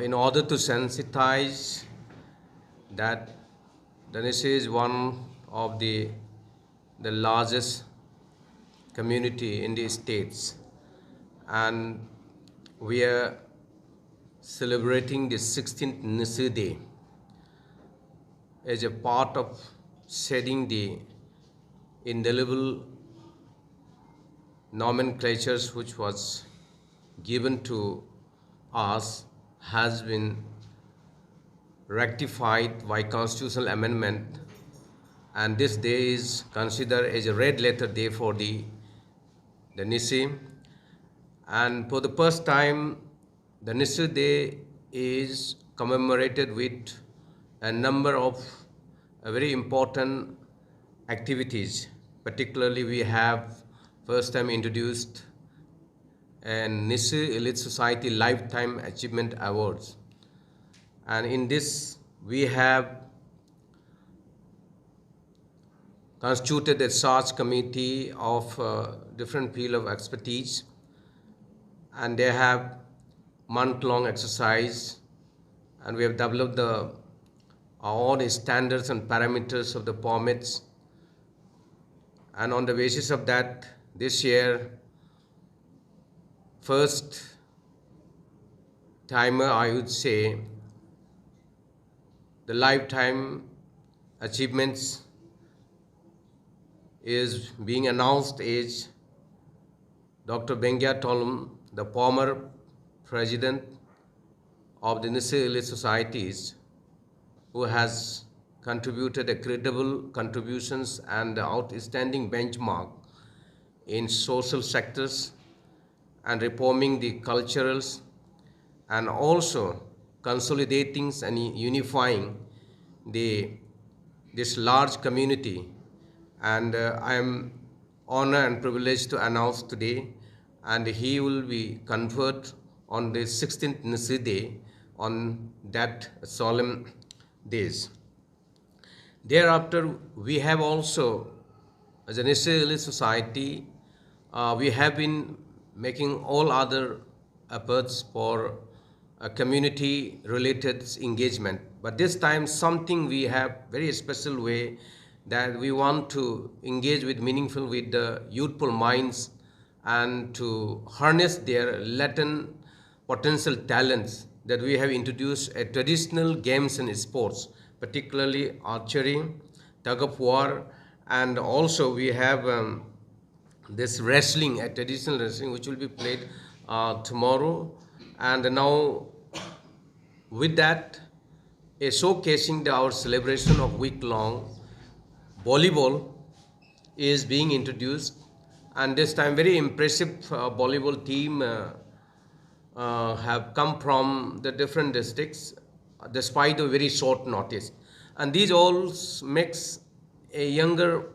in order to sensitize that the Nyishi is one of the largest community in the states, and we are celebrating the 16th Nyishi Day as a part of shedding the indelible nomenclatures which was given to us has been rectified by constitutional amendment, and this day is considered as a red letter day for the Nyishi. And for the first time, the Nyishi Day is commemorated with a number of very important activities. Particularly, we have first time introduced an Nyishi Elite Society Lifetime Achievement Awards. And in this, we have constituted a search committee of different field of expertise, and they have month-long exercise, and we have developed our own standards and parameters of the formats, and on the basis of that, this year, first timer, I would say, the lifetime achievements is being announced as Dr. Bengia Tolum, the former president of the Nyishi Elite Societies, who has contributed a credible contributions and outstanding benchmark in social sectors and reforming the culturals, and also consolidating and unifying this large community. And I am honored and privileged to announce today, and he will be conferred on the 16th Nyishi Day on that solemn days. Thereafter, we have also, as an Israeli society, we have been making all other efforts for a community-related engagement. But this time, something we have very special way that we want to engage with meaningful with the youthful minds and to harness their latent potential talents, that we have introduced a traditional games and sports, particularly archery, tug of war, and also we have this wrestling, a traditional wrestling, which will be played tomorrow. And now, with that, a showcasing our celebration of week-long volleyball is being introduced, and this time very impressive volleyball team have come from the different districts despite a very short notice, and these all makes a younger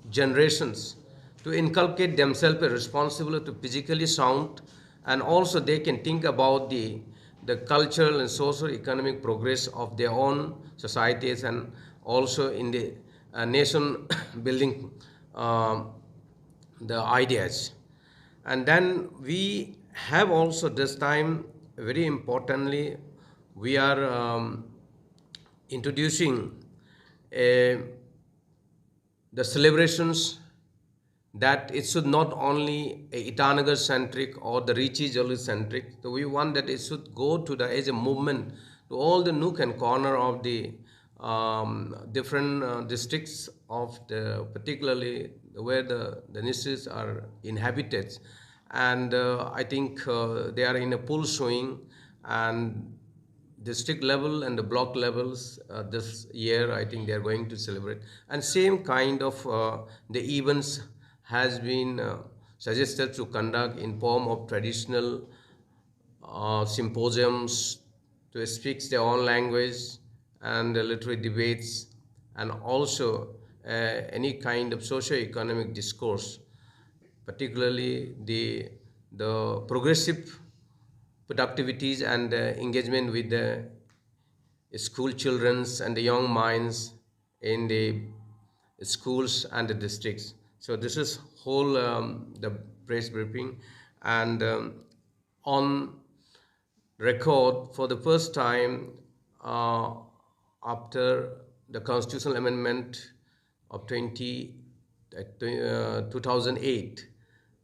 generations to inculcate themselves a responsibility to physically sound, and also they can think about the cultural and social economic progress of their own societies, and also in the nation building the ideas. And then we have also this time, very importantly, we are introducing a, the celebrations that it should not only a Itanagar centric or the Richi Jullang centric. So we want that it should go to the as a movement to all the nook and corner of the different districts of the, particularly where the Nishis are inhabited, and I think they are in a full swing, and district level and the block levels this year I think they are going to celebrate, and same kind of the events has been suggested to conduct in form of traditional symposiums to speak their own language, and literary debates, and also any kind of socio-economic discourse, particularly the progressive productivities and engagement with the school childrens and the young minds in the schools and the districts. So this is whole the press briefing, and on record for the first time uh, after the constitutional amendment of 2008,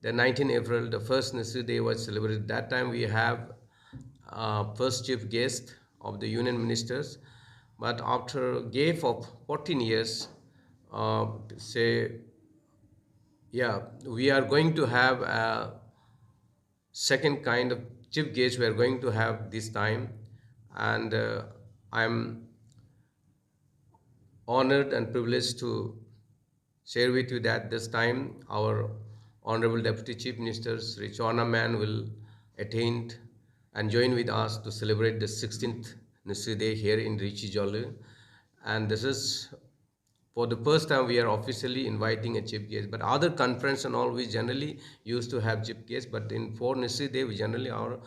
the 19 April, the first Nisi Day was celebrated. That time we have first chief guest of the union ministers, but after a gap of 14 years, say, yeah, we are going to have a second kind of chief guest we are going to have this time, and I'm honored and privileged to share with you that this time our Honorable Deputy Chief Minister Sri Chona Man will attend and join with us to celebrate the 16th Nisi Day here in Richi Jullang. And this is for the first time we are officially inviting a chief guest. But other conference and all we generally used to have chief guests, but in for Nisi Day we generally are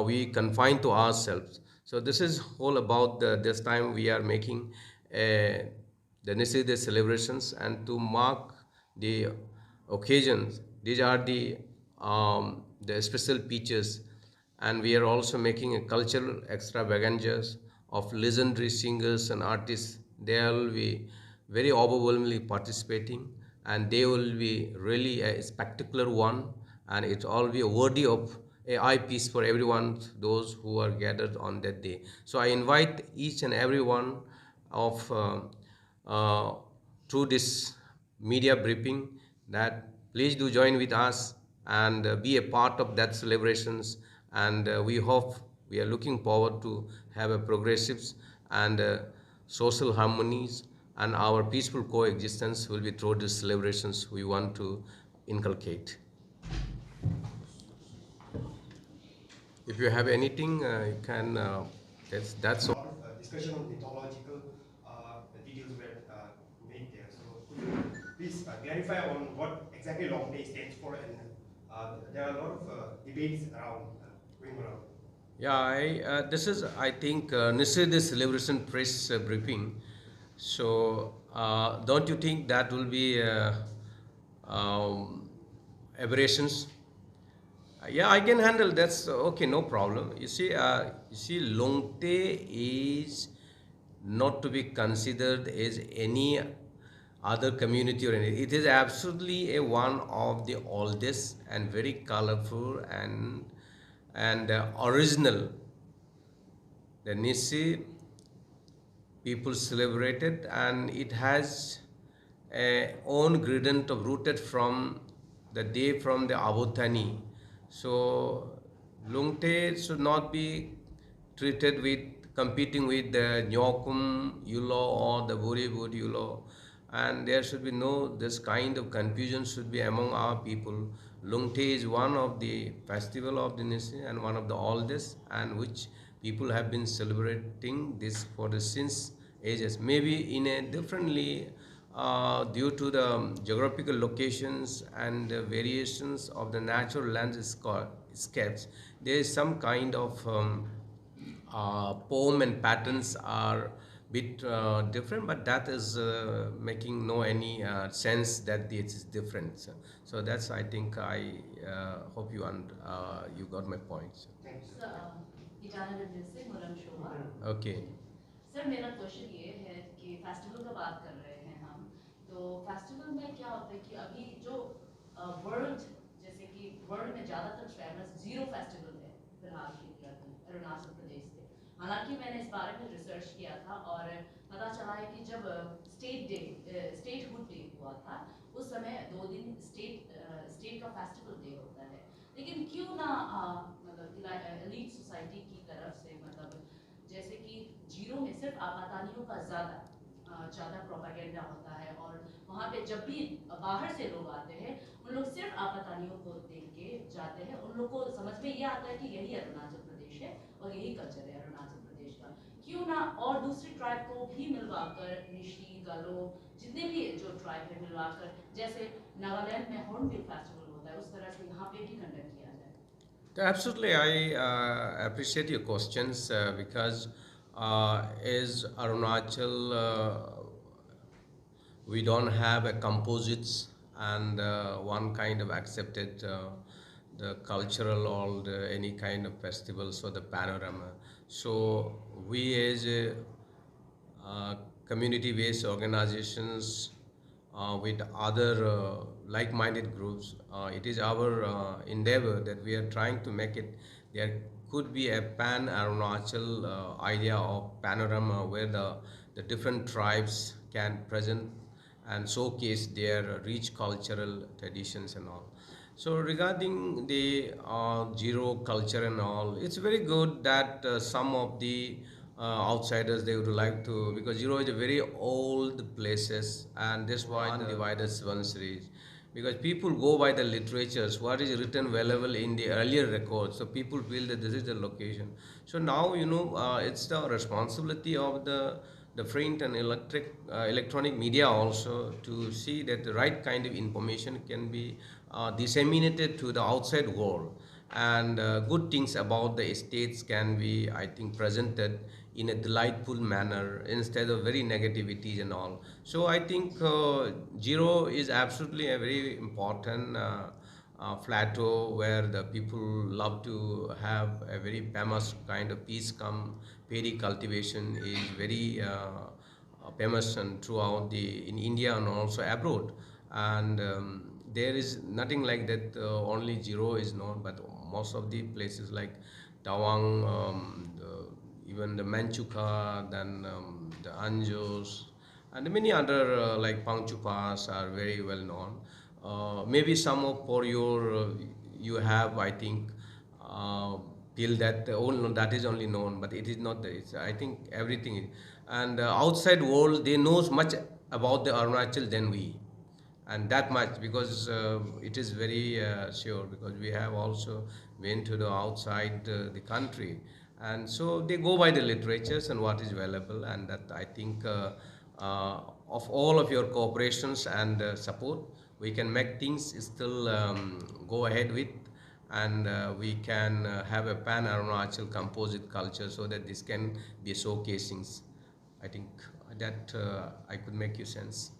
we confine to ourselves. So this is all about this time we are making the Nisi Day celebrations, and to mark the occasions. These are the special features, and we are also making a cultural extravaganzas of legendary singers and artists. They will be very overwhelmingly participating, and they will be really a spectacular one, and it all be worthy of a eye piece for everyone, those who are gathered on that day. So I invite each and every one of uh, through this media briefing that please do join with us and be a part of that celebrations, and we are looking forward to have a progressives and social harmonies, and our peaceful coexistence will be through these celebrations we want to inculcate. If you have anything, you can. That's A all. lot of discussion on mythological details were made there. So could you please clarify on what exactly Long Day stands for? And there are a lot of debates around going around. Yeah, this is, I think, Nisri, this celebration press briefing. So, don't you think that will be um, aberrations? Yeah, I can handle. That's okay, no problem. You see, Longte is not to be considered as any other community or anything. It is absolutely a one of the oldest and very colorful and original. The Nisi people celebrated, and it has a own gradient of rooted from the day from the Abotani. So Lungte should not be treated with competing with the Nyokum Yulo or the Bollywood Yulo, and there should be no this kind of confusion should be among our people. Lungte is one of the festival of the Nisi and one of the oldest, and which people have been celebrating this for the since ages. Maybe in a differently due to the geographical locations and the variations of the natural landscapes, there is some kind of poem and patterns are bit different, but that is making no any sense that it is different. So that's, I think, I hope you got my points. Thank you, sir, Itanagar से मुरम शोभा। Okay. Sir, मेरा question ये है कि festival का बात कर रहे हैं हम, तो फेस्टिवल में क्या होता है कि अभी जो वर्ल्ड, जैसे कि वर्ल्ड में ज़्यादातर फेमस जीरो फेस्टिवल है फिलहाल के लिए अभी अरुणाचल प्रदेश से। हालांकि मैंने इस बारे में रिसर्च किया था और पता चला है कि जब स्टेटहुड डे हुआ था, उस समय 2 दिन स्टेट का फेस्टिवल डे होता है। लेकिन क्यों ना मतलब एलीट सोसाइटी की तरफ से, मतलब जैसे कि जीरो में सिर्फ आपातानियों का ज़्यादा प्रोपेगेंडा होता है, और वहाँ पे जब भी बाहर से लोग आते हैं उन लोग सिर्फ आपातानियों को देख के जाते हैं। उन लोग को समझ में ये आता है कि यही अरुणाचल प्रदेश है और यही कल्चर है अरुणाचल प्रदेश का। क्यों ना और दूसरी ट्राइब को भी मिलवाकर, निशी, गालो, जितने भी जो ट्राइब है मिलवाकर, जैसे नागालैंड में हॉर्नबिल फेस्टिवल होता है, उस तरह से यहाँ पे भी कंडक्ट किया जाए। Absolutely, I appreciate your questions because as Arunachal, we don't have a composites and one kind of accepted the cultural or any kind of festivals or the panorama. So we as community-based organizations with other like-minded groups. It is our endeavor that we are trying to make it. There could be a pan-Arunachal idea of panorama where the different tribes can present and showcase their rich cultural traditions and all. So regarding the zero culture and all, it's very good that some of the outsiders they would like to, because zero is a very old places and that's why undivided one series, because people go by the literatures what is written valuable in the earlier records, so people feel that this is the location. So now it's the responsibility of the print and electronic media also to see that the right kind of information can be disseminated to the outside world, and good things about the estates can be, I think, presented in a delightful manner instead of very negativities and all. So I think zero is absolutely a very important plateau where the people love to have a very famous kind of peace come. Paddy cultivation is very famous and throughout the in India and also abroad, and there is nothing like that. Only zero is known, but most of the places like Tawang, even the Manchuka, then the Anjos, and many other like Pangchupas are very well known. Maybe some of for your you have, I think, feel that all that is only known, but it is not. It's, I think everything, and outside world they knows much about the Arunachal than we, and that much because it is very sure because we have also been to the outside the country, and so they go by the literatures and what is available, and that I think of all of your cooperations and support we can make things still go ahead with, and we can have a pan Arunachal composite culture so that this can be showcasing. I think that I could make you sense.